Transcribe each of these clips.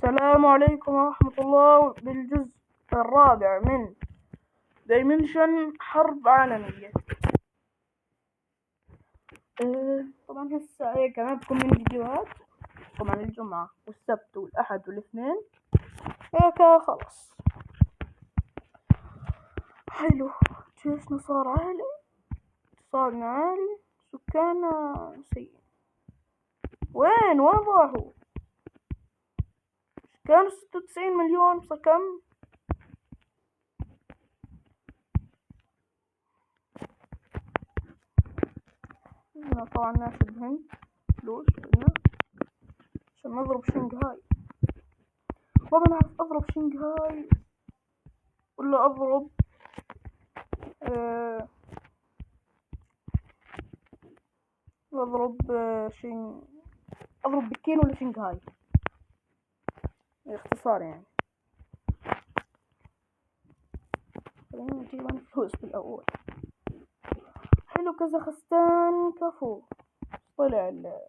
السلام عليكم ورحمة الله. بالجزء الرابع من دايمنشن حرب عالمية. طبعا هسه هيك جمعتكم من فيديوهات طبعا الجمعة والسبت والأحد والاثنين هيك خلص. حلو، جيشنا صار عالي، اقتصادنا عالي، سكاننا سيء. وين راحوا؟ كانوا 96 مليون، صار كم؟ طبعا ناس الهند فلوس بدنا عشان نضرب شنغهاي. ما بنعرف اضرب شنغهاي ولا اضرب اضرب اضرب بكين ولا شنغهاي، اختصار يعني. خلينا نجيب عن فلوس بالاول. حلو، كازاخستان كفو، طلع يلا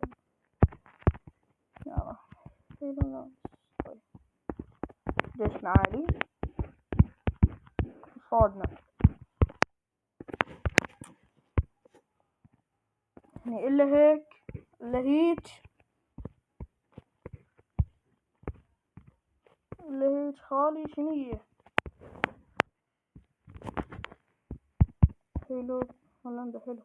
حلو. طيب جيشنا عالي، اقتصادنا يعني الا هيك الا هيك الا هيك خالي شنية. حلو، هولندا حلو.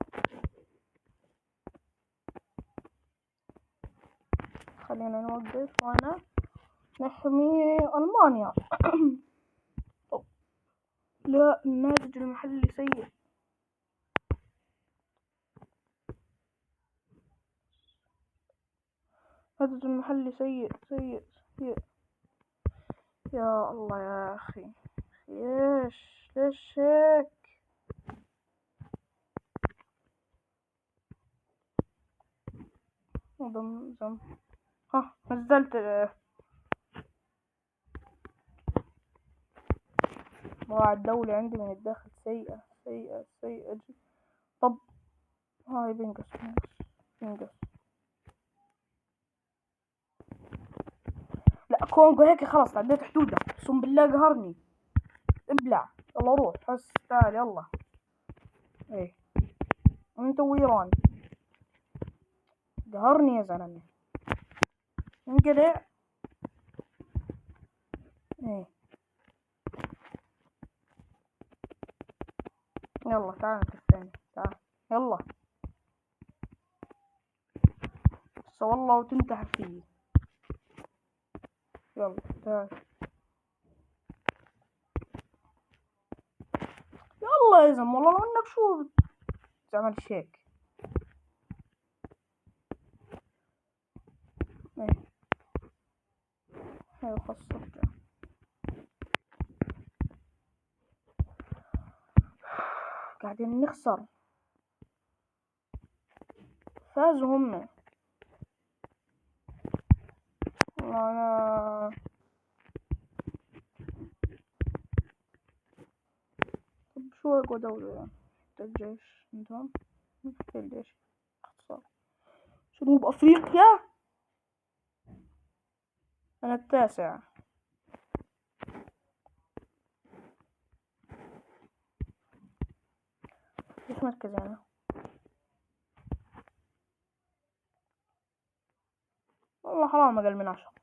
خلينا نوقف وانا نحمي ألمانيا. طب لا، الناتج المحلي سيء. الناتج المحلي سيء سيء سيء. يا الله يا أخي، ليش هيك؟ زم ها نزلت مواعيد الدولة عندي من الداخل سيئة سيئة سيئة جدا. طب هاي بنقص. لا كونغو هيك خلاص عديت حدودها، اقسم بالله قهرني. ابلع يلا روح، بس تعال يلا. ايه انت ويران قهرني يا زلمة، انقلع. ايه يلا تعال الثاني، تعال يلا بس والله وتنتحر فيه. يلا تعال يلا يا زلمة، والله لو انك شو بتعمل هيك. ايه هاي خاصة قاعدين نخسر، فازوا هم. انا طب شو اقوى دولة يعني؟ الجيش عندهم في الجيش اختصار جنوب افريقيا. انا التاسع. ايش مركزي انا؟ والله حرام اقل من 10.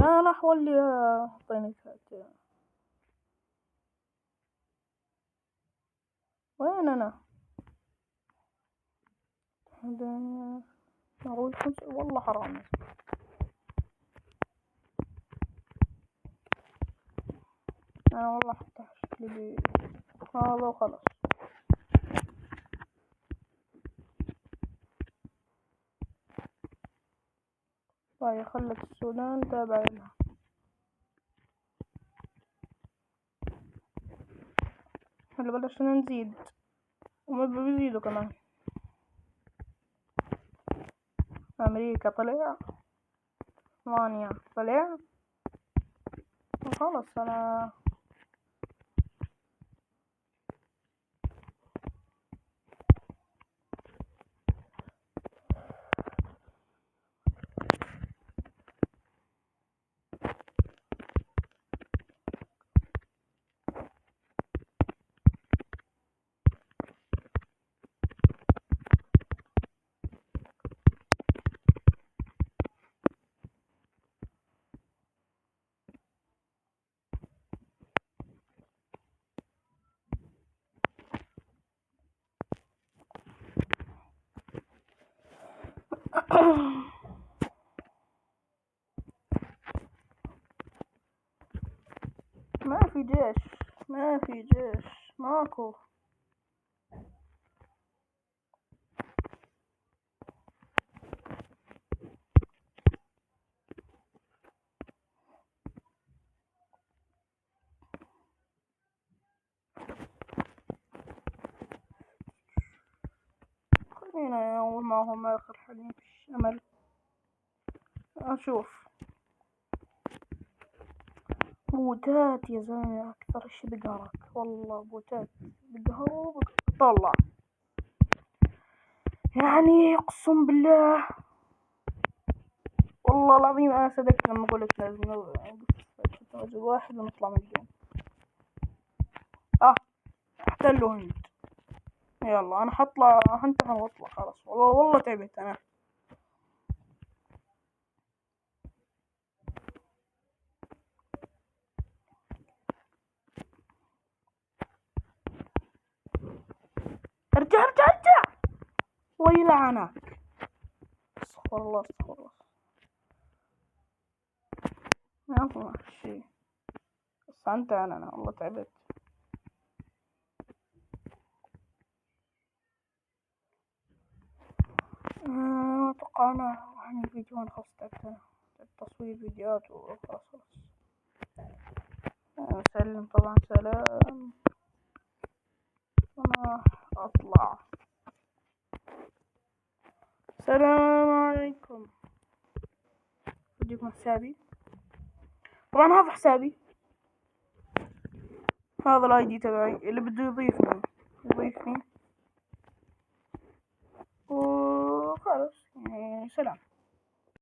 يا نحو اللي حطيني فات. وين انا؟ اقول 5 والله حرام. انا والله حتى شكلي هذا وخلاص. طيب خلت السودان تابع لها. هلا بلشنا نزيد وما بيزيدوا كمان. امريكا طلع، المانيا طلع، خلاص انا في جيش، ما في جيش، ماكو. خلينا أول ما هو ما آخر حليم فيش أمل. أشوف بوتات يا زلمة، أكثر شي بقهرك والله بوتات، بقهروا طلع يعني أقسم بالله والله العظيم أنا صدقت لما قلت لازم ننزل واحد ونطلع من الجيم. احتلوا هند. يلا أنا حطلع هنتحر واطلع خلاص، والله تعبت أنا. ارجع ارجع ارجع، الله يلعنك. استغفر الله استغفر الله. يلا شي بس انت انا والله تعبت. اتوقع انا راح الفيديو خلاص تعبت انا، تصوير فيديوهات وخلاص خلاص. سلم طبعا سلام. انا اطلع. السلام عليكم. اديكم حسابي، طبعا هذا حسابي، هذا الاي دي تبعي، اللي بده يضيفني يضيفني وخلاص يعني سلام.